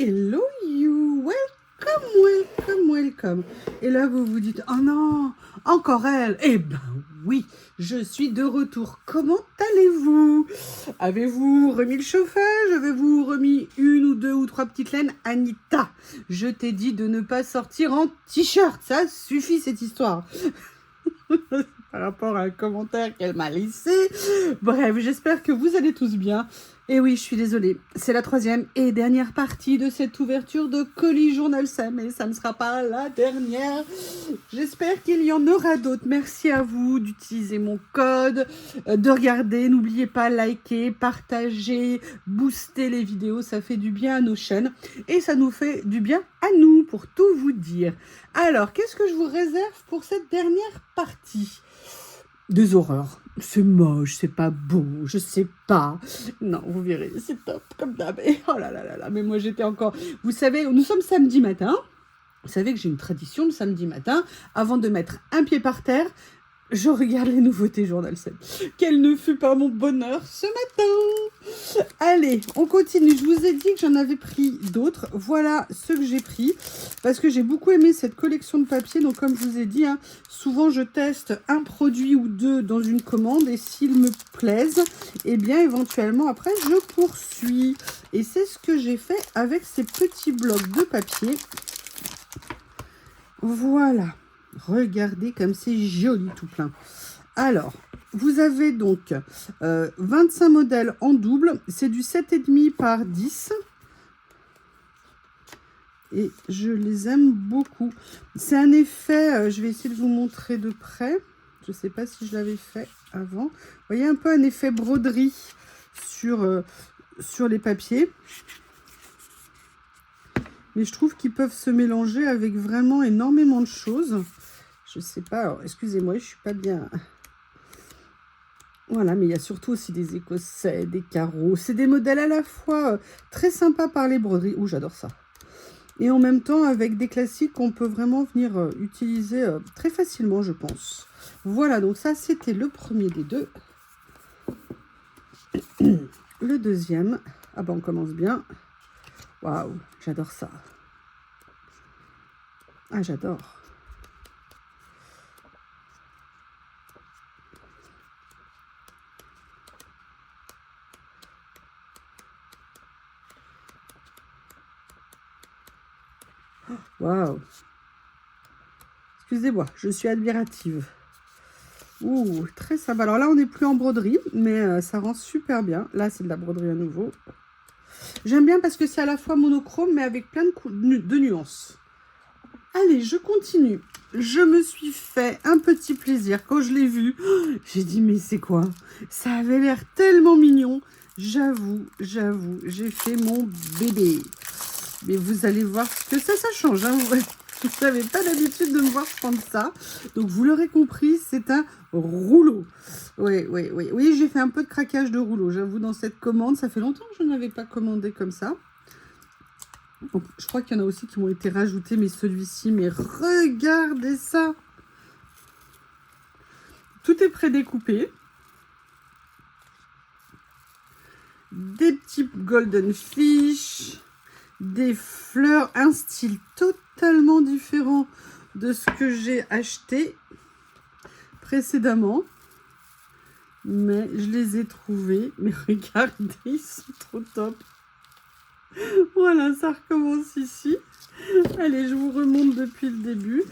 Hello you, welcome. Et là vous vous dites, oh non, encore elle. Eh ben oui, je suis de retour. Comment allez-vous? Avez-vous remis le chauffage? Avez-vous remis une ou deux ou trois petites laines? Anita, je t'ai dit de ne pas sortir en t-shirt, ça suffit cette histoire. Par rapport à un commentaire qu'elle m'a laissé. Bref, j'espère que vous allez tous bien. Et oui, je suis désolée, c'est la troisième et dernière partie de cette ouverture de colis Journal Sam, et ça ne sera pas la dernière. J'espère qu'il y en aura d'autres. Merci à vous d'utiliser mon code, de regarder. N'oubliez pas, liker, partager, booster les vidéos, ça fait du bien à nos chaînes et ça nous fait du bien à nous, pour tout vous dire. Alors, qu'est-ce que je vous réserve pour cette dernière partie? Des horreurs. C'est moche, c'est pas beau, je sais pas. Non, vous verrez, c'est top, comme d'hab. Oh là là là là, mais moi j'étais encore... Vous savez, nous sommes samedi matin. Vous savez que j'ai une tradition le samedi matin. Avant de mettre un pied par terre, je regarde les nouveautés Journal Sam. Quel ne fut pas mon bonheur ce matin. Allez, on continue. Je vous ai dit que j'en avais pris d'autres. Voilà ce que j'ai pris. Parce que j'ai beaucoup aimé cette collection de papier. Donc, comme je vous ai dit, hein, souvent je teste un produit ou deux dans une commande. Et s'ils me plaisent, eh bien, éventuellement, après, je poursuis. Et c'est ce que j'ai fait avec ces petits blocs de papier. Voilà. Regardez comme c'est joli tout plein. Alors, vous avez donc 25 modèles en double. C'est du 7,5 par 10. Et je les aime beaucoup. C'est un effet, je vais essayer de vous montrer de près. Je ne sais pas si je l'avais fait avant. Vous voyez un peu un effet broderie sur les papiers. Mais je trouve qu'ils peuvent se mélanger avec vraiment énormément de choses. Je sais pas, alors excusez-moi, je suis pas bien. Voilà, mais il y a surtout aussi des écossais, des carreaux. C'est des modèles à la fois très sympas par les broderies. Ouh, j'adore ça. Et en même temps, avec des classiques qu'on peut vraiment venir utiliser très facilement, je pense. Voilà, donc ça, c'était le premier des deux. Le deuxième. Ah ben, on commence bien. Waouh, j'adore ça. Ah, j'adore. Waouh. Excusez-moi, je suis admirative. Ouh, très sympa. Alors là, on n'est plus en broderie, mais ça rend super bien. Là, c'est de la broderie à nouveau. J'aime bien parce que c'est à la fois monochrome, mais avec plein de nuances. Allez, je continue. Je me suis fait un petit plaisir quand je l'ai vu. J'ai dit, mais c'est quoi? Ça avait l'air tellement mignon. J'avoue, j'ai fait mon bébé. Mais vous allez voir que ça change. Hein. Vous n'avez pas l'habitude de me voir prendre ça. Donc, vous l'aurez compris, c'est un rouleau. Oui, j'ai fait un peu de craquage de rouleau. J'avoue, dans cette commande, ça fait longtemps que je n'avais pas commandé comme ça. Donc, je crois qu'il y en a aussi qui m'ont été rajoutés, mais celui-ci, mais regardez ça. Tout est prédécoupé. Des petits golden fish, des fleurs, un style totalement différent de ce que j'ai acheté précédemment. Mais je les ai trouvés. Mais regardez, ils sont trop top. Voilà, ça recommence ici. Allez, je vous remonte depuis le début.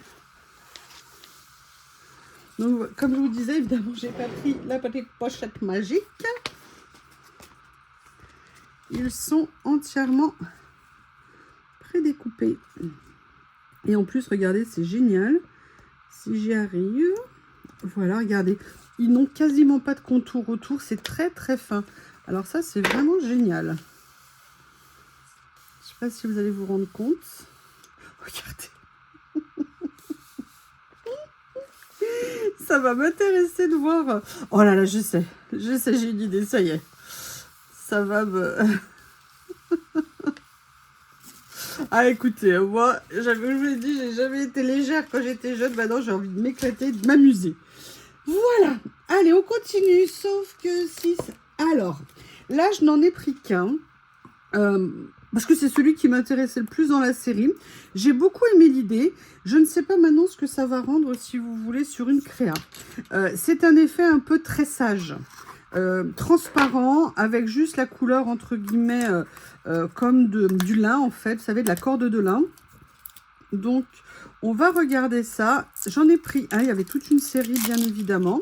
Donc, comme je vous disais, évidemment, j'ai pas pris la petite pochette magique. Ils sont entièrement prédécoupés. Et en plus, regardez, c'est génial. Si j'y arrive, voilà, regardez. Ils n'ont quasiment pas de contour autour. C'est très, très fin. Alors ça, c'est vraiment génial. Je ne sais pas si vous allez vous rendre compte. Regardez. Ça va m'intéresser de voir. Oh là là, je sais, j'ai une idée, ça y est. Ça va me... Ah, écoutez, moi, je vous l'ai dit, j'ai jamais été légère quand j'étais jeune. Maintenant, j'ai envie de m'éclater, de m'amuser. Voilà. Allez, on continue, sauf que si... Alors, là, je n'en ai pris qu'un. parce que c'est celui qui m'intéressait le plus dans la série. J'ai beaucoup aimé l'idée. Je ne sais pas maintenant ce que ça va rendre, si vous voulez, sur une créa. C'est un effet un peu tressage, transparent, avec juste la couleur, entre guillemets, comme du lin, en fait. Vous savez, de la corde de lin. Donc, on va regarder ça. J'en ai pris un. Il y avait toute une série, bien évidemment.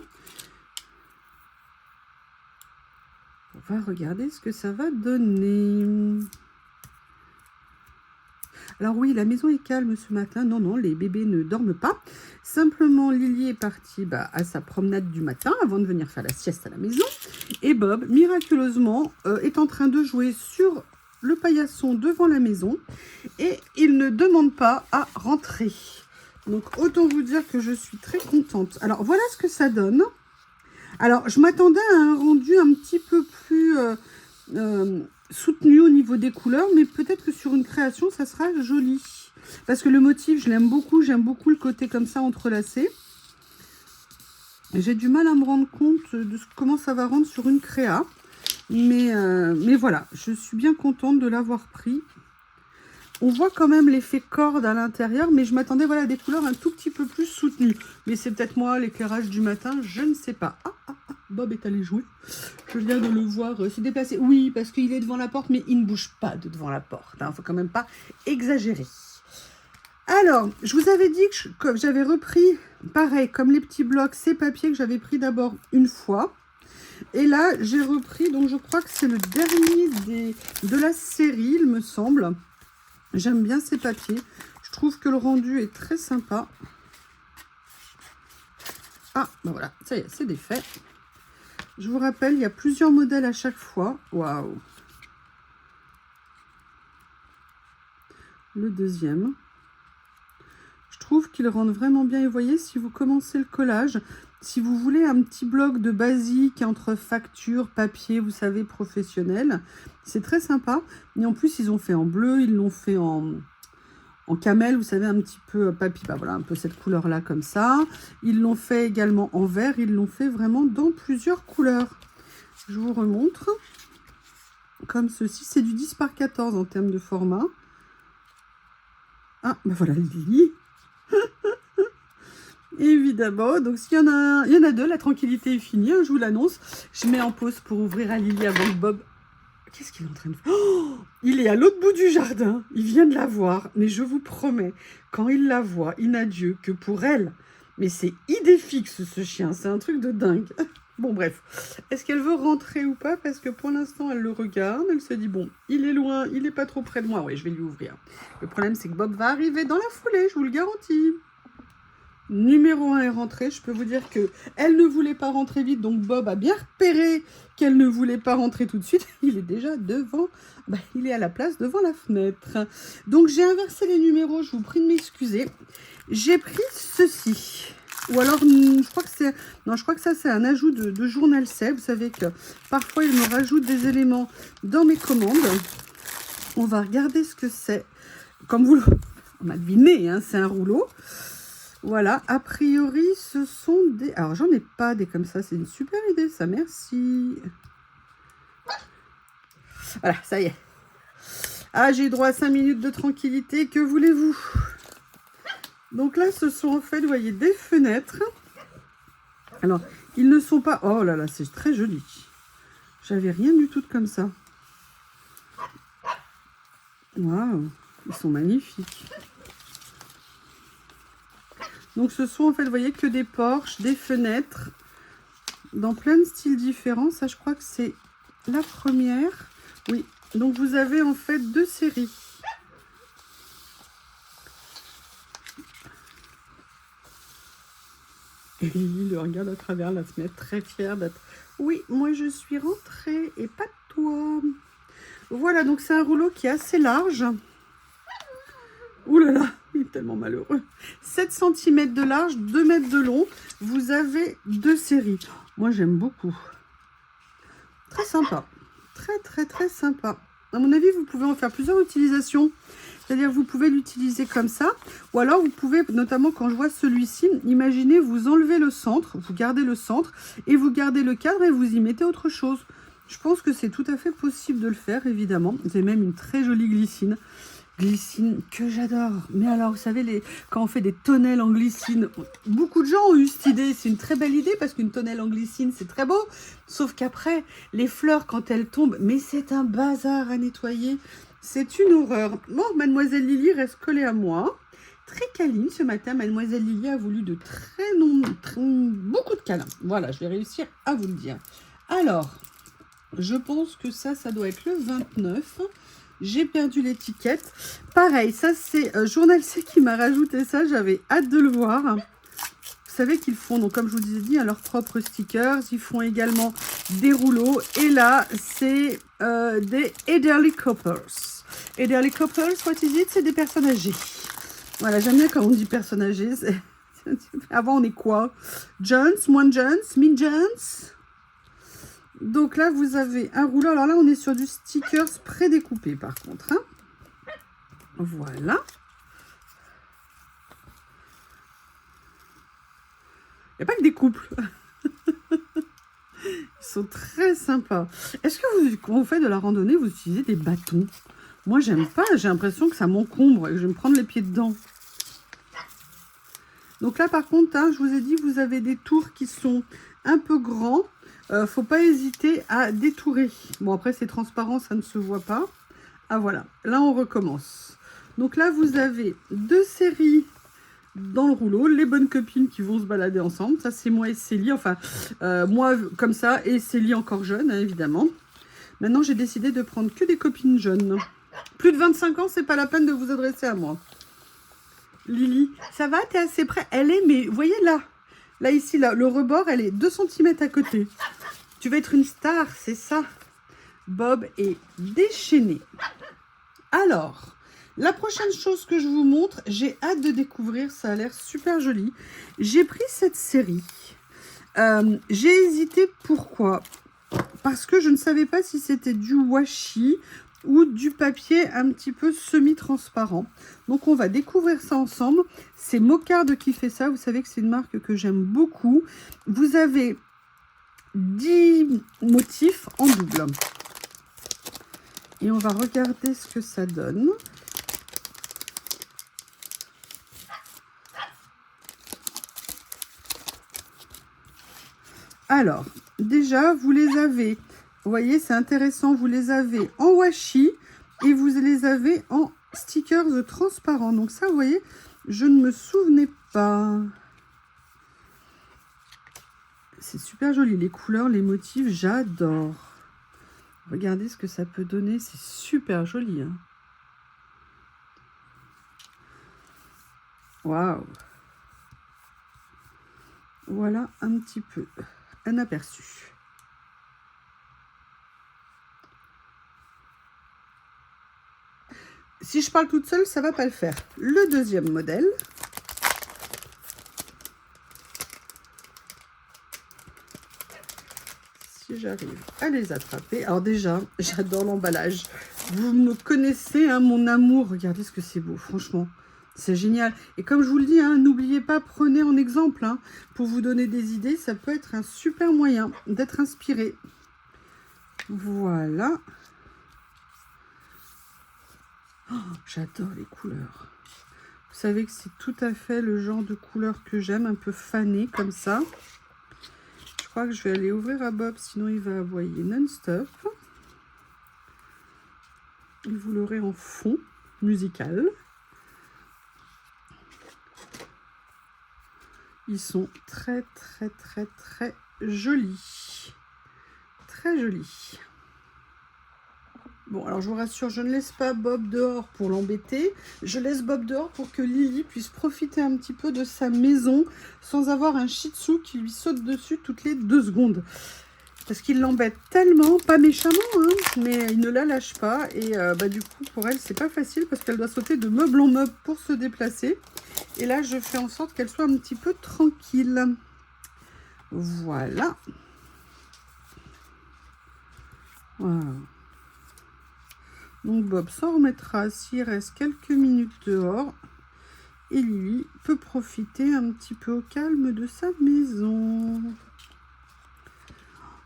On va regarder ce que ça va donner. Alors oui, la maison est calme ce matin. Non, non, les bébés ne dorment pas. Simplement, Lily est partie à sa promenade du matin avant de venir faire la sieste à la maison. Et Bob, miraculeusement, est en train de jouer sur le paillasson devant la maison. Et il ne demande pas à rentrer. Donc, autant vous dire que je suis très contente. Alors, voilà ce que ça donne. Alors, je m'attendais à un rendu un petit peu plus soutenu au niveau des couleurs, mais peut-être que sur une création, ça sera joli. Parce que le motif, je l'aime beaucoup. J'aime beaucoup le côté comme ça entrelacé. J'ai du mal à me rendre compte de comment ça va rendre sur une créa. Mais voilà, je suis bien contente de l'avoir pris. On voit quand même l'effet corde à l'intérieur, mais je m'attendais à des couleurs un tout petit peu plus soutenues. Mais c'est peut-être moi, l'éclairage du matin, je ne sais pas. Bob est allé jouer. Je viens de le voir se déplacer. Oui, parce qu'il est devant la porte, mais il ne bouge pas de devant la porte. Il ne faut quand même pas exagérer. Alors, je vous avais dit que j'avais repris, pareil, comme les petits blocs, ces papiers que j'avais pris d'abord une fois. Et là, j'ai repris, donc je crois que c'est le dernier de la série, il me semble. J'aime bien ces papiers. Je trouve que le rendu est très sympa. Ah, ben voilà, ça y est, c'est défait. Je vous rappelle, il y a plusieurs modèles à chaque fois. Waouh! Le deuxième. Je trouve qu'ils rendent vraiment bien. Et vous voyez, si vous commencez le collage, si vous voulez un petit bloc de basique entre facture, papier, vous savez, professionnel, c'est très sympa. Et en plus, ils ont fait en bleu, ils l'ont fait en camel, vous savez, un petit peu papier. Bah voilà, un peu cette couleur-là comme ça. Ils l'ont fait également en vert. Ils l'ont fait vraiment dans plusieurs couleurs. Je vous remontre. Comme ceci, c'est du 10 par 14 en termes de format. Ah, ben voilà, Lily. Évidemment, donc s'il y en a un, il y en a deux, la tranquillité est finie, hein, je vous l'annonce. Je mets en pause pour ouvrir à Lily avant que Bob... Qu'est-ce qu'il est en train de faire? Oh, il est à l'autre bout du jardin, il vient de la voir, mais je vous promets, quand il la voit, il n'a Dieu que pour elle. Mais c'est idée fixe ce chien, c'est un truc de dingue. Bon bref, est-ce qu'elle veut rentrer ou pas? Parce que pour l'instant, elle le regarde, elle se dit, bon, il est loin, il n'est pas trop près de moi, ouais, je vais lui ouvrir. Le problème, c'est que Bob va arriver dans la foulée, je vous le garantis. Numéro 1 est rentré. Je peux vous dire que elle ne voulait pas rentrer vite, donc Bob a bien repéré qu'elle ne voulait pas rentrer tout de suite. Il est déjà devant, il est à la place devant la fenêtre. Donc j'ai inversé les numéros, je vous prie de m'excuser. J'ai pris ceci. Ou alors, je crois que c'est... Non, je crois que ça, c'est un ajout de journal C. Vous savez que parfois, il me rajoute des éléments dans mes commandes. On va regarder ce que c'est. Comme vous... On a deviné, hein, c'est un rouleau. Voilà, a priori, ce sont des... Alors, j'en ai pas des comme ça. C'est une super idée, ça. Merci. Voilà, ça y est. Ah, j'ai droit à 5 minutes de tranquillité. Que voulez-vous? Donc là, ce sont en fait, vous voyez, des fenêtres. Alors, ils ne sont pas... Oh là là, c'est très joli. J'avais rien du tout de comme ça. Waouh, ils sont magnifiques. Donc, ce sont en fait, vous voyez, que des porches, des fenêtres, dans plein de styles différents. Ça, je crois que c'est la première. Oui, donc vous avez en fait 2 séries. Et Lily le regarde à travers la fenêtre, très fière d'être... Oui, moi je suis rentrée et pas toi. Voilà, donc c'est un rouleau qui est assez large. Ouh là là, il est tellement malheureux. 7 cm de large, 2 mètres de long. Vous avez 2 séries. Moi j'aime beaucoup. Très sympa. Très très très sympa. À mon avis, vous pouvez en faire plusieurs utilisations. C'est-à-dire vous pouvez l'utiliser comme ça. Ou alors vous pouvez, notamment quand je vois celui-ci, imaginez vous enlevez le centre, vous gardez le centre et vous gardez le cadre et vous y mettez autre chose. Je pense que c'est tout à fait possible de le faire, évidemment. C'est même une très jolie glycine. Glycine que j'adore. Mais alors, vous savez, quand on fait des tonnelles en glycine, beaucoup de gens ont eu cette idée. C'est une très belle idée parce qu'une tonnelle en glycine, c'est très beau. Sauf qu'après, les fleurs, quand elles tombent, mais c'est un bazar à nettoyer. C'est une horreur. Bon, Mademoiselle Lily reste collée à moi. Très câline ce matin. Mademoiselle Lily a voulu de beaucoup de câlins. Voilà, je vais réussir à vous le dire. Alors, je pense que ça doit être le 29. J'ai perdu l'étiquette. Pareil, ça c'est Journal C qui m'a rajouté ça. J'avais hâte de le voir. Vous savez qu'ils font, donc comme je vous ai dit, leurs propres stickers. Ils font également des rouleaux. Et là, c'est des elderly couples. Elderly couples, what is it? C'est des personnes âgées. Voilà, j'aime bien quand on dit personnes âgées. Avant, on est quoi? Jones, moins Jones, min Jones. Donc là, vous avez un rouleau. Alors là, on est sur du stickers prédécoupé par contre. Hein. Voilà. Il n'y a pas que des couples. Ils sont très sympas. Est-ce que quand vous faites de la randonnée, vous utilisez des bâtons? Moi, j'aime pas. J'ai l'impression que ça m'encombre et que je vais me prendre les pieds dedans. Donc là, par contre, hein, je vous ai dit, vous avez des tours qui sont un peu grands. Faut pas hésiter à détourer. Bon, après, c'est transparent, ça ne se voit pas. Ah, voilà. Là, on recommence. Donc là, vous avez 2 séries dans le rouleau. Les bonnes copines qui vont se balader ensemble. Ça, c'est moi et Célie. Enfin, moi, comme ça, et Célie encore jeune, hein, évidemment. Maintenant, j'ai décidé de prendre que des copines jeunes. Plus de 25 ans, c'est pas la peine de vous adresser à moi. Lily, ça va? T'es assez près? Elle est, mais vous voyez là? Là, ici, là, le rebord, elle est 2 cm à côté. Tu vas être une star, c'est ça. Bob est déchaîné. Alors, la prochaine chose que je vous montre, j'ai hâte de découvrir, ça a l'air super joli. J'ai pris cette série. J'ai hésité, pourquoi? Parce que je ne savais pas si c'était du washi ou du papier un petit peu semi-transparent. Donc, on va découvrir ça ensemble. C'est Mocarde qui fait ça. Vous savez que c'est une marque que j'aime beaucoup. Vous avez 10 motifs en double. Et on va regarder ce que ça donne. Alors, déjà, vous les avez... Vous voyez, c'est intéressant. Vous les avez en washi et vous les avez en stickers transparents. Donc ça, vous voyez, je ne me souvenais pas. C'est super joli. Les couleurs, les motifs, j'adore. Regardez ce que ça peut donner. C'est super joli. Hein. Waouh. Voilà un petit peu un aperçu. Si je parle toute seule, ça va pas le faire. Le deuxième modèle. Si j'arrive à les attraper. Alors déjà, j'adore l'emballage. Vous me connaissez, hein, mon amour. Regardez ce que c'est beau, franchement. C'est génial. Et comme je vous le dis, hein, n'oubliez pas, prenez en exemple. Hein, pour vous donner des idées, ça peut être un super moyen d'être inspiré. Voilà. Oh, j'adore les couleurs. Vous savez que c'est tout à fait le genre de couleur que j'aime, un peu fané comme ça. Je crois que je vais aller ouvrir à Bob, sinon il va aboyer non-stop. Et vous l'aurez en fond musical. Ils sont très jolis. Très jolis. Bon, alors je vous rassure, je ne laisse pas Bob dehors pour l'embêter. Je laisse Bob dehors pour que Lily puisse profiter un petit peu de sa maison sans avoir un shih tzu qui lui saute dessus toutes les 2 secondes. Parce qu'il l'embête tellement, pas méchamment, hein, mais il ne la lâche pas. Et du coup, pour elle, c'est pas facile parce qu'elle doit sauter de meuble en meuble pour se déplacer. Et là, je fais en sorte qu'elle soit un petit peu tranquille. Voilà. Voilà. Donc Bob s'en remettra s'il reste quelques minutes dehors. Et Lily peut profiter un petit peu au calme de sa maison.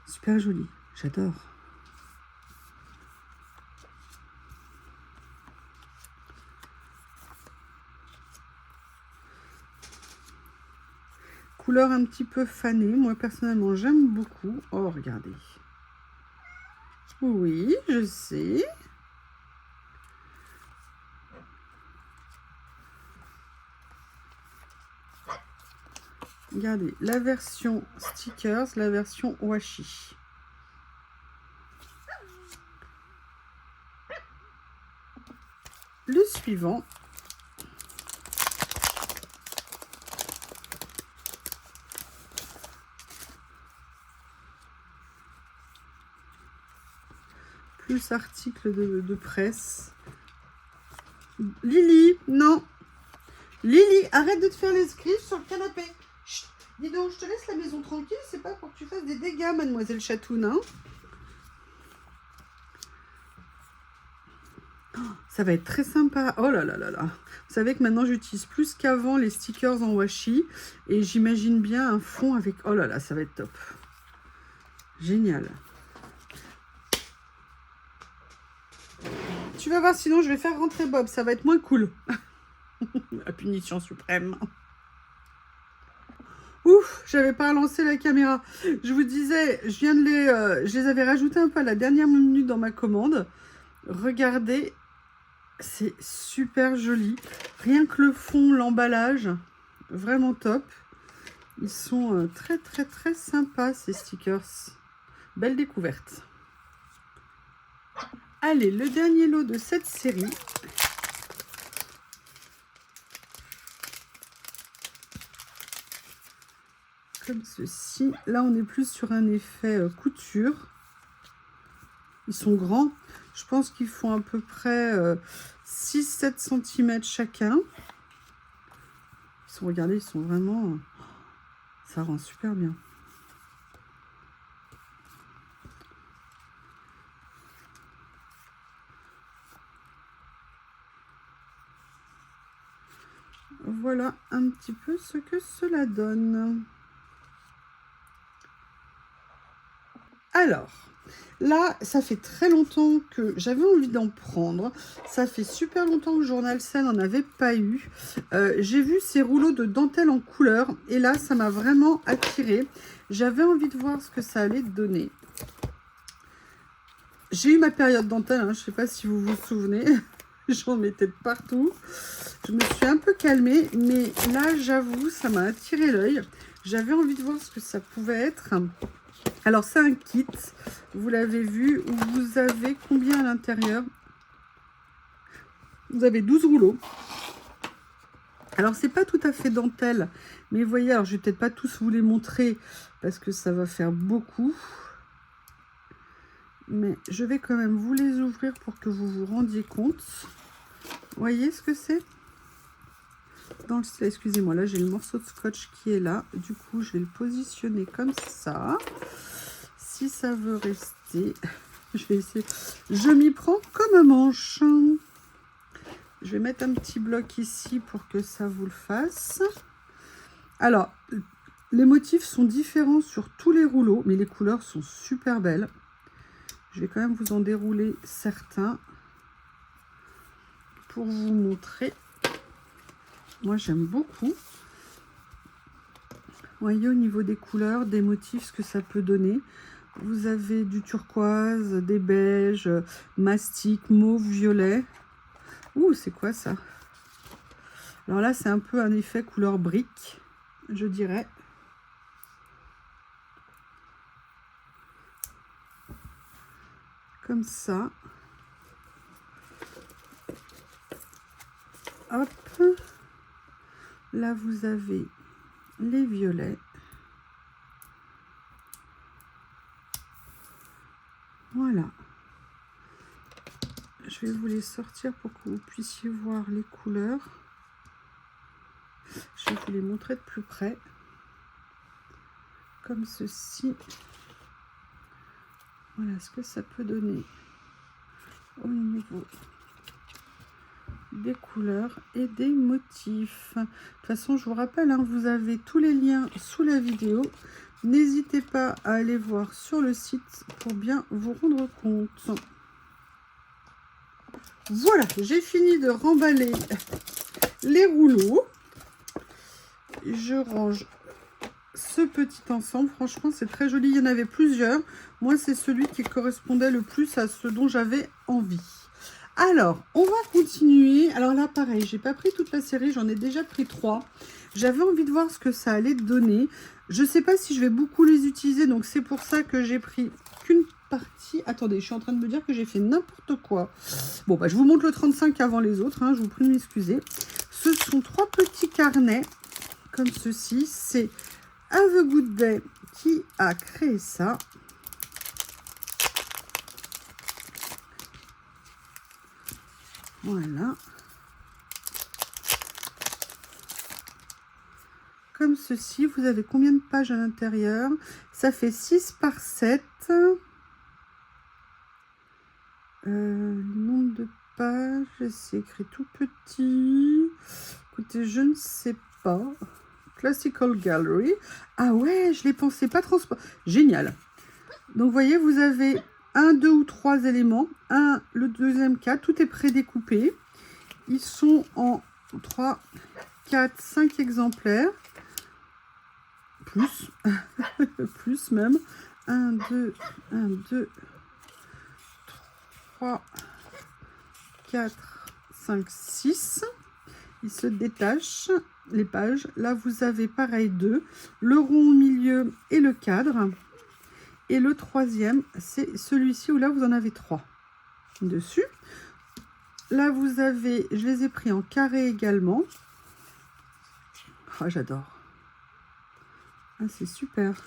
Super joli, j'adore. couleurs un petit peu fanées. Moi, personnellement, j'aime beaucoup. Oh, regardez. Oui, je sais. Regardez, la version stickers, la version washi. Le suivant. Plus article de presse. Lily, non. Lily, arrête de te faire l'escrive sur le canapé. Chut, dis donc, je te laisse la maison tranquille, c'est pas pour que tu fasses des dégâts, mademoiselle Chatoune, hein. Oh, ça va être très sympa. Oh là là là là. Vous savez que maintenant, j'utilise plus qu'avant les stickers en washi. Et j'imagine bien un fond avec... Oh là là, ça va être top. Génial. Tu vas voir, sinon je vais faire rentrer Bob. Ça va être moins cool. La punition suprême. Ouf, j'avais pas lancé la caméra. Je vous disais, je les avais rajoutés un peu à la dernière minute dans ma commande. Regardez, c'est super joli. Rien que le fond, l'emballage, vraiment top. Ils sont très très très sympas ces stickers. Belle découverte. Allez, le dernier lot de cette série. Comme ceci. Là, on est plus sur un effet couture. Ils sont grands. Je pense qu'ils font à peu près 6-7 cm chacun. Regardez, ils sont vraiment... Ça rend super bien. Voilà un petit peu ce que cela donne. Alors, là, ça fait très longtemps que j'avais envie d'en prendre. Ça fait super longtemps que Journal Scène n'en avait pas eu. J'ai vu ces rouleaux de dentelle en couleur. Et là, ça m'a vraiment attirée. J'avais envie de voir ce que ça allait donner. J'ai eu ma période dentelle, hein, je ne sais pas si vous vous souvenez. J'en mettais de partout. Je me suis un peu calmée. Mais là, j'avoue, ça m'a attiré l'œil. J'avais envie de voir ce que ça pouvait être. Alors, c'est un kit, vous l'avez vu, où vous avez combien à l'intérieur? Vous avez 12 rouleaux. Alors, c'est pas tout à fait dentelle, mais vous voyez, alors je vais peut-être pas tous vous les montrer parce que ça va faire beaucoup. Mais je vais quand même vous les ouvrir pour que vous vous rendiez compte. Vous voyez ce que c'est? Excusez-moi, là j'ai le morceau de scotch qui est là. Du coup, je vais le positionner comme ça. Si ça veut rester, je vais essayer. Je m'y prends comme un manche. Je vais mettre un petit bloc ici pour que ça vous le fasse. Alors, les motifs sont différents sur tous les rouleaux, mais les couleurs sont super belles. Je vais quand même vous en dérouler certains pour vous montrer. Moi, j'aime beaucoup. Vous voyez au niveau des couleurs, des motifs, ce que ça peut donner. Vous avez du turquoise, des beiges, mastic, mauve, violet. Ouh, c'est quoi ça? Alors là, c'est un peu un effet couleur brique, je dirais. Comme ça. Hop. Là, vous avez les violets. Voilà. Je vais vous les sortir pour que vous puissiez voir les couleurs. Je vais vous les montrer de plus près. Comme ceci. Voilà ce que ça peut donner au niveau des couleurs et des motifs. De toute façon, je vous rappelle, hein, vous avez tous les liens sous la vidéo. N'hésitez pas à aller voir sur le site pour bien vous rendre compte. Voilà, j'ai fini de remballer les rouleaux. Je range ce petit ensemble. Franchement, c'est très joli. Il y en avait plusieurs. Moi, c'est celui qui correspondait le plus à ce dont j'avais envie. Alors, on va continuer. Alors là, pareil, j'ai pas pris toute la série. J'en ai déjà pris 3. J'avais envie de voir ce que ça allait donner. Je sais pas si je vais beaucoup les utiliser. Donc, c'est pour ça que j'ai pris qu'une partie. Attendez, je suis en train de me dire que j'ai fait n'importe quoi. Bon, bah, je vous montre le 35 avant les autres. Hein, je vous prie de m'excuser. Ce sont 3 petits carnets comme ceci. C'est Have a Good Day qui a créé ça. Voilà. Comme ceci. Vous avez combien de pages à l'intérieur? Ça fait 6 par 7. Le nombre de pages, c'est écrit tout petit. Écoutez, je ne sais pas. Classical Gallery. Ah ouais, je les pensais pas transport. Génial. Donc, vous voyez, vous avez 1, 2 ou 3 éléments. Le deuxième cas, tout est prédécoupé. Ils sont en 3, 4, 5 exemplaires. Plus. Plus même. 1, 2, 3, 4, 5, 6. Il se détache les pages. Là, vous avez pareil 2. Le rond au milieu et le cadre. Et le troisième, c'est celui-ci où là, vous en avez 3 dessus. Là, vous avez, je les ai pris en carré également. Ah, j'adore. Ah, c'est super.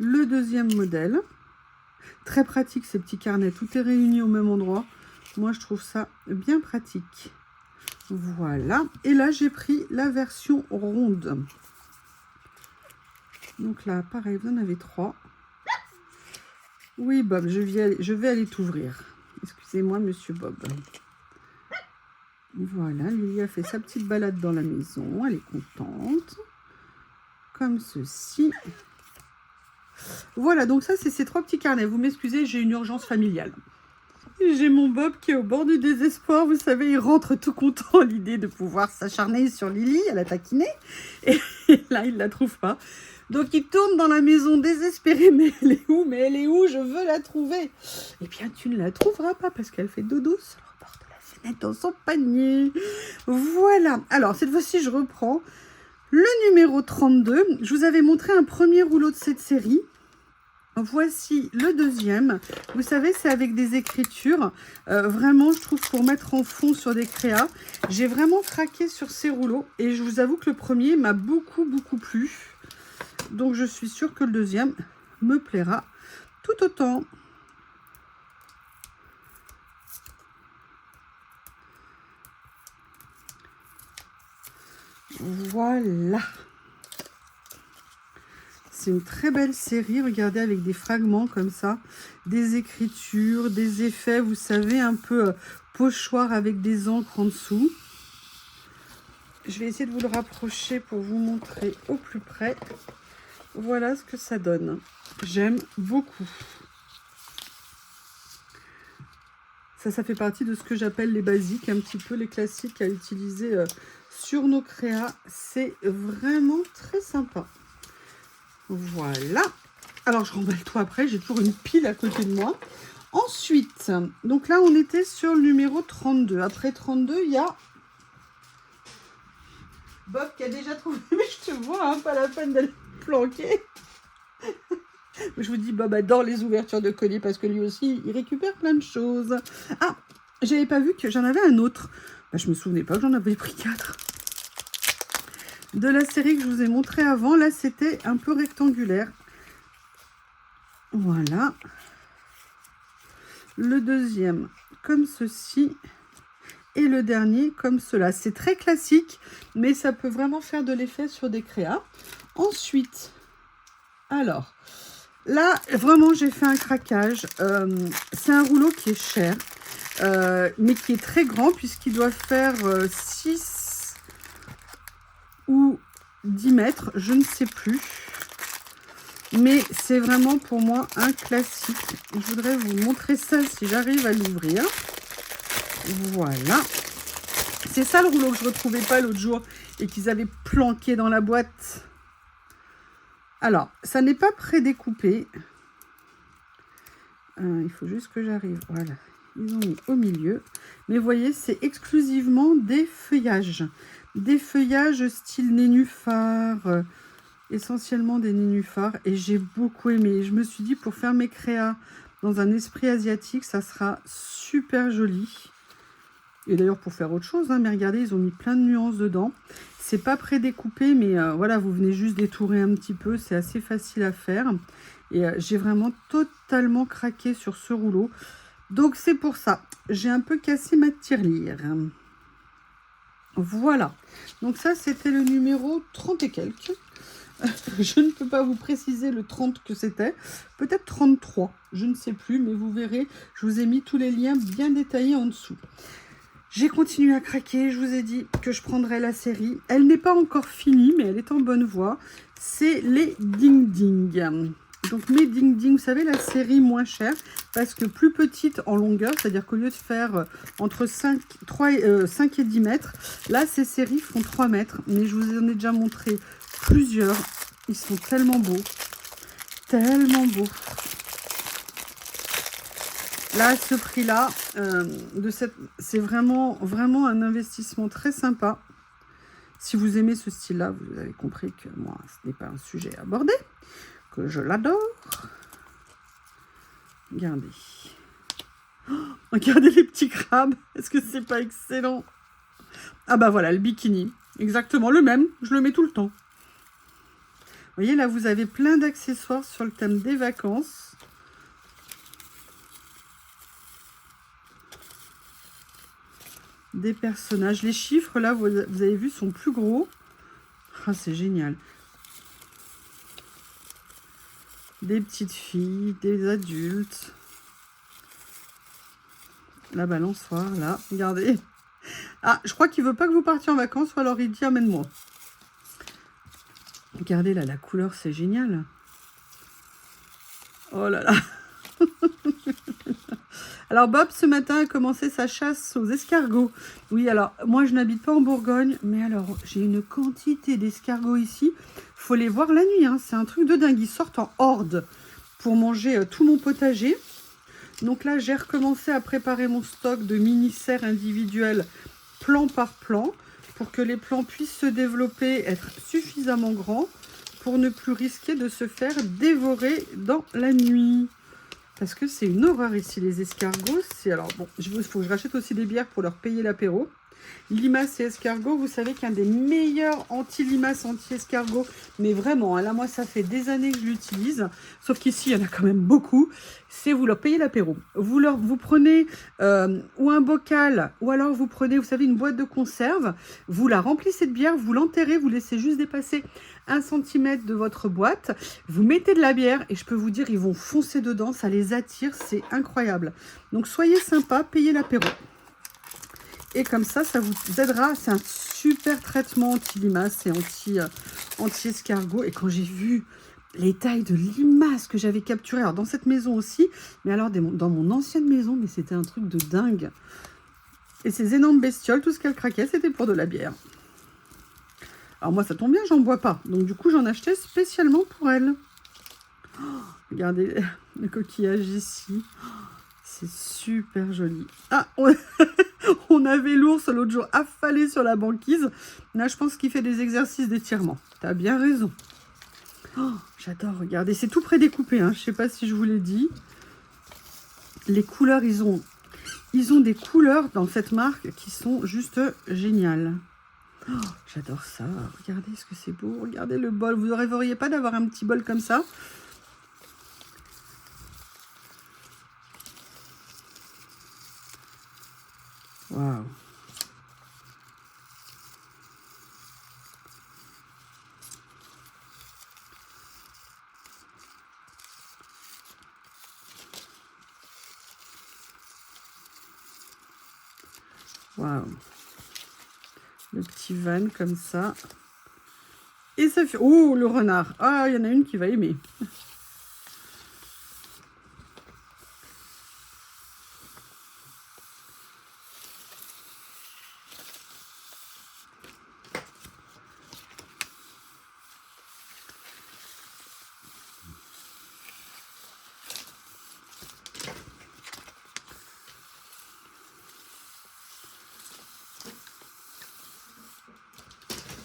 Le deuxième modèle. Très pratique ces petits carnets. Tout est réuni au même endroit. Moi, je trouve ça bien pratique. Voilà. Et là, j'ai pris la version ronde. Donc là, pareil, vous en avez 3. Oui, Bob, je vais aller t'ouvrir. Excusez-moi, monsieur Bob. Voilà, Lily a fait sa petite balade dans la maison. Elle est contente. Comme ceci. Voilà, donc ça, c'est ces 3 petits carnets. Vous m'excusez, j'ai une urgence familiale. J'ai mon Bob qui est au bord du désespoir. Vous savez, il rentre tout content à l'idée de pouvoir s'acharner sur Lily, à la taquiner. Et là, il ne la trouve pas. Donc, il tourne dans la maison désespéré. Mais elle est où? Mais elle est où? Je veux la trouver. Eh bien, tu ne la trouveras pas parce qu'elle fait dodo sur le bord de la fenêtre dans son panier. Voilà. Alors, cette fois-ci, je reprends le numéro 32. Je vous avais montré un premier rouleau de cette série. Voici le deuxième. Vous savez, c'est avec des écritures. Vraiment, je trouve, pour mettre en fond sur des créas. J'ai vraiment craqué sur ces rouleaux. Et je vous avoue que le premier m'a beaucoup plu. Donc, je suis sûre que le deuxième me plaira tout autant. Voilà. C'est une très belle série, regardez, avec des fragments comme ça, des écritures, des effets, vous savez, un peu pochoir avec des encres en dessous. Je vais essayer de vous le rapprocher pour vous montrer au plus près. Voilà ce que ça donne. J'aime beaucoup. Ça fait partie de ce que j'appelle les basiques, un petit peu les classiques à utiliser sur nos créas. C'est vraiment très sympa. Voilà. Alors, je remballe tout après. J'ai toujours une pile à côté de moi. Ensuite, donc là, on était sur le numéro 32. Après 32, il y a Bob qui a déjà trouvé. Mais je te vois, hein, pas la peine d'aller planquer. Je vous dis, Bob adore les ouvertures de colis parce que lui aussi, il récupère plein de choses. Ah, j'avais pas vu que j'en avais un autre. Bah, je me souvenais pas que j'en avais pris 4. De la série que je vous ai montré avant, là c'était un peu rectangulaire. Voilà. Le deuxième comme ceci et le dernier comme cela. C'est très classique, mais ça peut vraiment faire de l'effet sur des créas. Ensuite, alors là vraiment j'ai fait un craquage. C'est un rouleau qui est cher, mais qui est très grand puisqu'il doit faire 6 ou 10 mètres, je ne sais plus. Mais c'est vraiment pour moi un classique. Je voudrais vous montrer ça si j'arrive à l'ouvrir. Voilà. C'est ça le rouleau que je ne retrouvais pas l'autre jour et qu'ils avaient planqué dans la boîte. Alors, ça n'est pas prédécoupé. Il faut juste que j'arrive. Voilà. Ils ont mis au milieu. Mais vous voyez, c'est exclusivement des feuillages. Des feuillages style nénuphar. Essentiellement des nénuphars. Et j'ai beaucoup aimé. Je me suis dit, pour faire mes créas dans un esprit asiatique, ça sera super joli. Et d'ailleurs, pour faire autre chose, hein, mais regardez, ils ont mis plein de nuances dedans. C'est pas prédécoupé, mais voilà, vous venez juste détourer un petit peu. C'est assez facile à faire. Et j'ai vraiment totalement craqué sur ce rouleau. Donc, c'est pour ça. J'ai un peu cassé ma tirelire. Voilà. Donc, ça, c'était le numéro 30 et quelques. Je ne peux pas vous préciser le 30 que c'était. Peut-être 33. Je ne sais plus, mais vous verrez. Je vous ai mis tous les liens bien détaillés en dessous. J'ai continué à craquer, je vous ai dit que je prendrais la série. Elle n'est pas encore finie, mais elle est en bonne voie. C'est les Ding Ding. Donc mes Ding Ding, vous savez, la série moins chère, parce que plus petite en longueur, c'est-à-dire qu'au lieu de faire entre 5 et 10 mètres, là, ces séries font 3 mètres. Mais je vous en ai déjà montré plusieurs. Ils sont tellement beaux. Tellement beaux. Là, ce prix-là, c'est vraiment un investissement très sympa. Si vous aimez ce style-là, vous avez compris que moi, ce n'est pas un sujet abordé, que je l'adore. Regardez. Oh, regardez les petits crabes. Est-ce que c'est pas excellent? Ah bah voilà, le bikini. Exactement le même. Je le mets tout le temps. Vous voyez, là, vous avez plein d'accessoires sur le thème des vacances. Des personnages. Les chiffres, là, vous avez vu, sont plus gros. Ah, c'est génial. Des petites filles, des adultes. La balançoire, là. Regardez. Ah, je crois qu'il veut pas que vous partiez en vacances, ou alors il dit amène-moi. Regardez, là, la couleur, c'est génial. Oh là là. Alors Bob, ce matin, a commencé sa chasse aux escargots. Oui, alors, moi, je n'habite pas en Bourgogne, mais alors, j'ai une quantité d'escargots ici. Faut les voir la nuit, hein. C'est un truc de dingue. Ils sortent en horde pour manger tout mon potager. Donc là, j'ai recommencé à préparer mon stock de mini-serres individuelles plan par plan pour que les plants puissent se développer, être suffisamment grands pour ne plus risquer de se faire dévorer dans la nuit. Parce que c'est une horreur ici, les escargots. Alors bon, il faut que je rachète aussi des bières pour leur payer l'apéro. Limaces et escargots, vous savez qu'un des meilleurs anti-limaces, anti-escargots, mais vraiment, hein, là, moi, ça fait des années que je l'utilise, sauf qu'ici, il y en a quand même beaucoup, c'est vous leur payez l'apéro. Vous prenez ou un bocal, ou alors vous prenez, vous savez, une boîte de conserve, vous la remplissez de bière, vous l'enterrez, vous laissez juste dépasser 1 cm de votre boîte, vous mettez de la bière, et je peux vous dire, ils vont foncer dedans, ça les attire, c'est incroyable. Donc, soyez sympa, payez l'apéro. Et comme ça vous aidera. C'est un super traitement anti-limaces et anti-escargot. Et quand j'ai vu les tailles de limaces que j'avais capturées, alors dans cette maison aussi, mais alors dans mon ancienne maison, mais c'était un truc de dingue. Et ces énormes bestioles, tout ce qu'elles craquaient, c'était pour de la bière. Alors moi, ça tombe bien, j'en bois pas. Donc du coup, j'en achetais spécialement pour elles. Oh, regardez le coquillage ici. C'est super joli. Ah, on avait l'ours l'autre jour affalé sur la banquise. Là, je pense qu'il fait des exercices d'étirement. T'as bien raison. Oh, j'adore, regardez. C'est tout prédécoupé, hein. Je sais pas si je vous l'ai dit. Les couleurs, ils ont des couleurs dans cette marque qui sont juste géniales. Oh, j'adore ça. Regardez ce que c'est beau. Regardez le bol. Vous ne rêveriez pas d'avoir un petit bol comme ça? Waouh. Waouh. Le petit van comme ça. Et ça fait... Oh, le renard. Ah, il y en a une qui va aimer.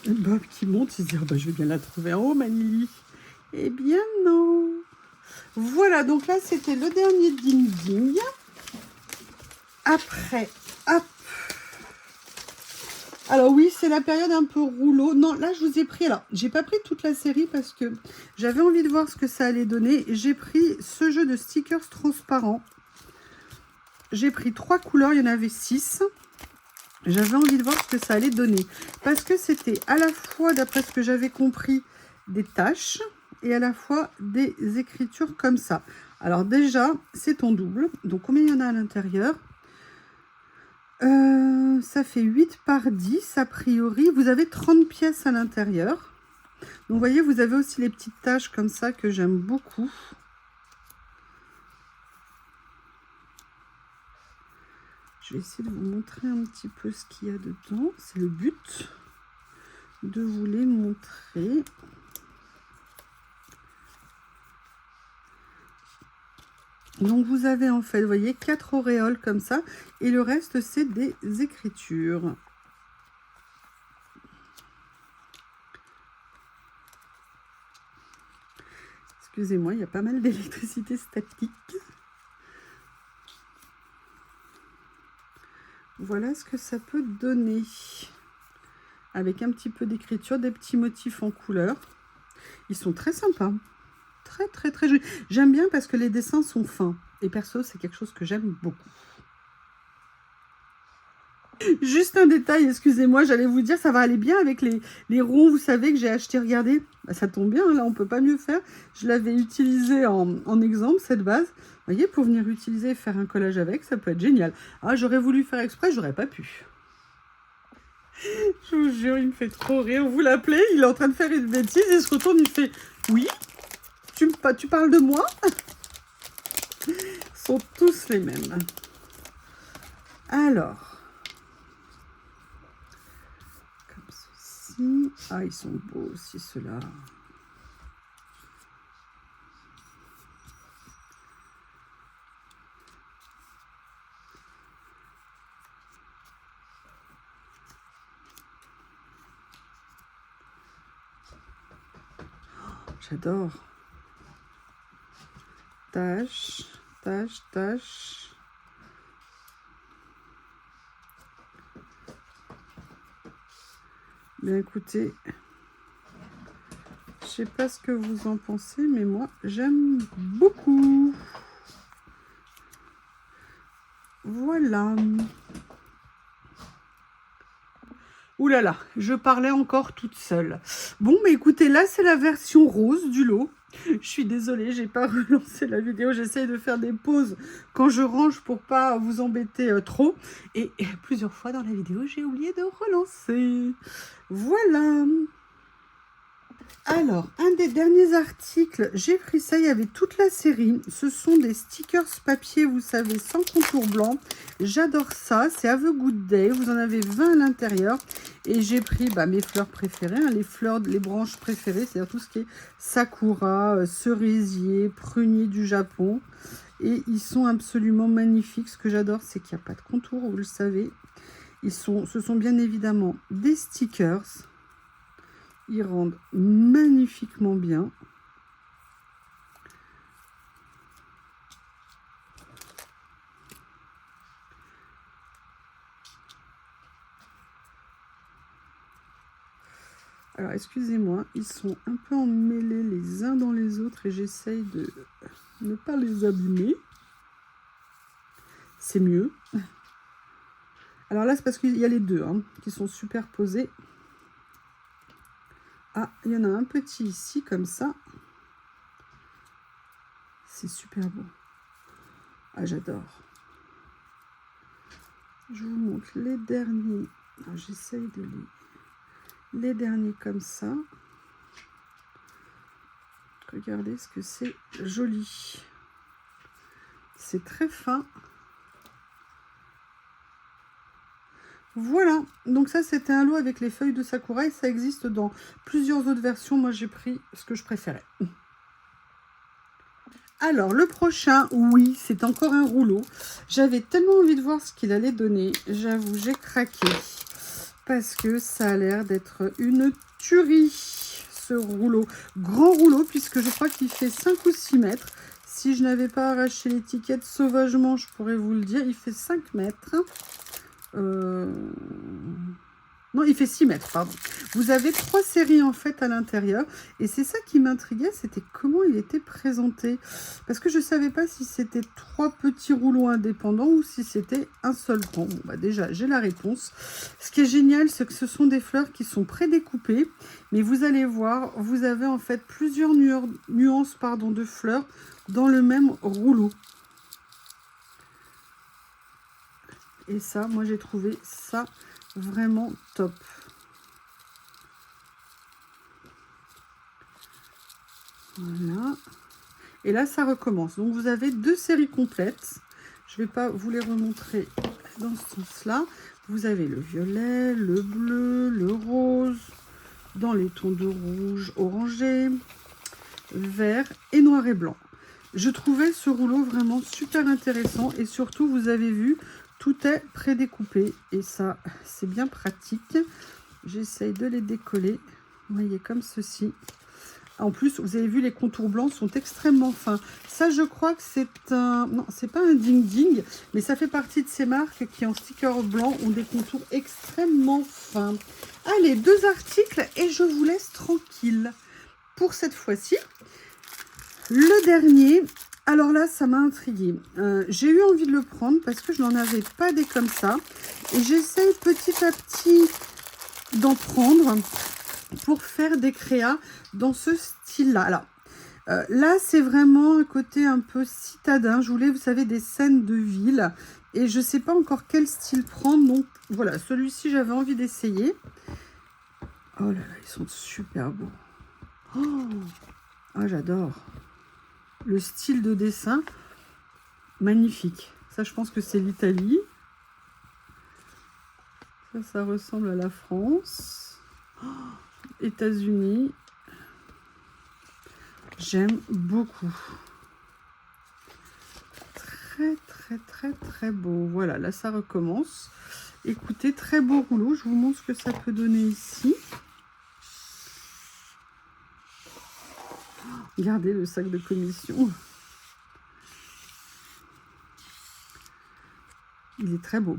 Bob qui monte, il se dit oh, bah, je vais bien la trouver en haut, ma Lily. Eh bien non. Voilà, donc là c'était le dernier ding-ding. Après, hop. Alors oui, c'est la période un peu rouleau. Non, là je vous ai pris, alors j'ai pas pris toute la série parce que j'avais envie de voir ce que ça allait donner. J'ai pris ce jeu de stickers transparents. J'ai pris 3 couleurs, il y en avait 6. J'avais envie de voir ce que ça allait donner. Parce que c'était à la fois, d'après ce que j'avais compris, des taches et à la fois des écritures comme ça. Alors déjà, c'est en double. Donc combien il y en a à l'intérieur? Ça fait 8 par 10 a priori. Vous avez 30 pièces à l'intérieur. Donc vous voyez, vous avez aussi les petites taches comme ça que j'aime beaucoup. Je vais essayer de vous montrer un petit peu ce qu'il y a dedans. C'est le but de vous les montrer. Donc vous avez en fait, vous voyez, 4 auréoles comme ça. Et le reste, c'est des écritures. Excusez-moi, il y a pas mal d'électricité statique. Voilà ce que ça peut donner. Avec un petit peu d'écriture, des petits motifs en couleur. Ils sont très sympas. Très, très, très jolis. J'aime bien parce que les dessins sont fins. Et perso, c'est quelque chose que j'aime beaucoup. Juste un détail, excusez-moi, j'allais vous dire, ça va aller bien avec les ronds, vous savez, que j'ai acheté, regardez. Bah, ça tombe bien, là, on peut pas mieux faire. Je l'avais utilisé en exemple, cette base. Vous voyez, pour venir utiliser et faire un collage avec, ça peut être génial. Ah, j'aurais voulu faire exprès, j'aurais pas pu. Je vous jure, il me fait trop rire. Vous l'appelez, il est en train de faire une bêtise, il se retourne, il fait « Oui, tu parles de moi ?» Ils sont tous les mêmes. Alors, comme ceci. Ah, ils sont beaux aussi, ceux-là. J'adore. Tâche, tâche, tâche. Bien écoutez, je sais pas ce que vous en pensez, mais moi j'aime beaucoup. Voilà. Ouh là là, je parlais encore toute seule. Bon, mais écoutez, là c'est la version rose du lot. Je suis désolée, j'ai pas relancé la vidéo. J'essaye de faire des pauses quand je range pour pas vous embêter trop. Et plusieurs fois dans la vidéo, j'ai oublié de relancer. Voilà. Alors, un des derniers articles, j'ai pris ça, il y avait toute la série. Ce sont des stickers papier, vous savez, sans contour blanc. J'adore ça, c'est Have a Good Day. Vous en avez 20 à l'intérieur. Et j'ai pris mes fleurs préférées, hein, les branches préférées, c'est-à-dire tout ce qui est sakura, cerisier, prunier du Japon. Et ils sont absolument magnifiques. Ce que j'adore, c'est qu'il n'y a pas de contour, vous le savez. Ce sont bien évidemment des stickers. Ils rendent magnifiquement bien. Alors, excusez-moi, ils sont un peu emmêlés les uns dans les autres et j'essaye de ne pas les abîmer. C'est mieux. Alors là, c'est parce qu'il y a les deux qui sont superposés. Ah, il y en a un petit ici, comme ça. C'est super beau. Ah, j'adore. Je vous montre les derniers. J'essaye de les derniers comme ça. Regardez ce que c'est joli. C'est très fin. Voilà, donc ça c'était un lot avec les feuilles de sakura et ça existe dans plusieurs autres versions. Moi j'ai pris ce que je préférais. Alors le prochain, oui, c'est encore un rouleau. J'avais tellement envie de voir ce qu'il allait donner. J'avoue, j'ai craqué. parce que ça a l'air d'être une tuerie, ce rouleau. Grand rouleau, puisque je crois qu'il fait 5 ou 6 mètres. Si je n'avais pas arraché l'étiquette sauvagement, je pourrais vous le dire. Il fait 5 mètres. Non, il fait 6 mètres, pardon. Vous avez 3 séries en fait à l'intérieur. Et c'est ça qui m'intriguait, c'était comment il était présenté. Parce que je ne savais pas si c'était 3 petits rouleaux indépendants ou si c'était un seul grand. Bon, bah déjà, j'ai la réponse. Ce qui est génial, c'est que ce sont des fleurs qui sont prédécoupées. Mais vous allez voir, vous avez en fait plusieurs nuances de fleurs dans le même rouleau. Et ça, moi j'ai trouvé ça vraiment top. Voilà. Et là, ça recommence. Donc, vous avez 2 séries complètes. Je ne vais pas vous les remontrer dans ce sens-là. Vous avez le violet, le bleu, le rose, dans les tons de rouge, orangé, vert et noir et blanc. Je trouvais ce rouleau vraiment super intéressant. Et surtout, vous avez vu, tout est prédécoupé et ça, c'est bien pratique. J'essaye de les décoller. Vous voyez, comme ceci. En plus, vous avez vu, les contours blancs sont extrêmement fins. Ça, je crois que c'est un... Non, c'est pas un ding-ding, mais ça fait partie de ces marques qui, en sticker blanc, ont des contours extrêmement fins. Allez, 2 articles et je vous laisse tranquille. Pour cette fois-ci, le dernier... Alors là, ça m'a intriguée. J'ai eu envie de le prendre parce que je n'en avais pas des comme ça. Et j'essaye petit à petit d'en prendre pour faire des créas dans ce style-là. Alors, là, c'est vraiment un côté un peu citadin. Je voulais, vous savez, des scènes de ville. Et je ne sais pas encore quel style prendre. Donc, voilà, celui-ci, j'avais envie d'essayer. Oh là là, ils sont super beaux. Oh, ah, j'adore. Le style de dessin, magnifique. Ça, je pense que c'est l'Italie. Ça ressemble à la France. Oh, États-Unis. J'aime beaucoup. Très, très, très, très beau. Voilà, là, ça recommence. Écoutez, très beau rouleau. Je vous montre ce que ça peut donner ici. Regardez le sac de commission. Il est très beau.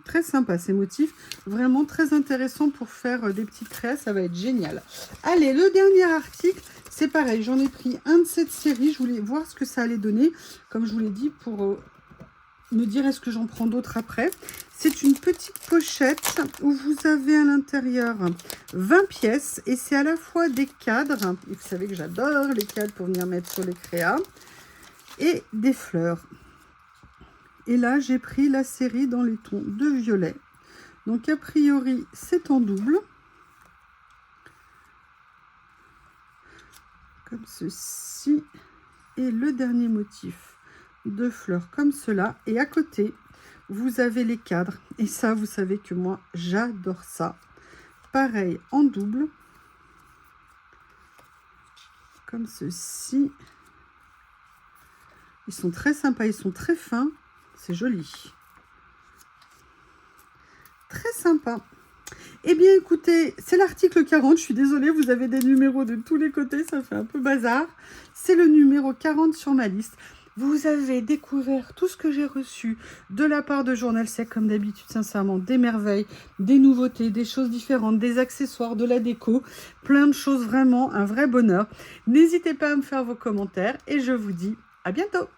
Très sympa ces motifs. Vraiment très intéressant pour faire des petites créas. Ça va être génial. Allez, le dernier article, c'est pareil. J'en ai pris un de cette série. Je voulais voir ce que ça allait donner. Comme je vous l'ai dit, pour me dire est-ce que j'en prends d'autres après. C'est une petite pochette où vous avez à l'intérieur 20 pièces et c'est à la fois des cadres, et vous savez que j'adore les cadres pour venir mettre sur les créas, et des fleurs. Et là, j'ai pris la série dans les tons de violet. Donc, a priori, c'est en double. Comme ceci. Et le dernier motif de fleurs comme cela. Et à côté, vous avez les cadres. Et ça, vous savez que moi, j'adore ça. Pareil, en double. Comme ceci. Ils sont très sympas, ils sont très fins. C'est joli. Très sympa. Eh bien, écoutez, c'est l'article 40. Je suis désolée, vous avez des numéros de tous les côtés. Ça fait un peu bazar. C'est le numéro 40 sur ma liste. Vous avez découvert tout ce que j'ai reçu de la part de Journal Sec, comme d'habitude, sincèrement, des merveilles, des nouveautés, des choses différentes, des accessoires, de la déco, plein de choses, vraiment un vrai bonheur. N'hésitez pas à me faire vos commentaires et je vous dis à bientôt.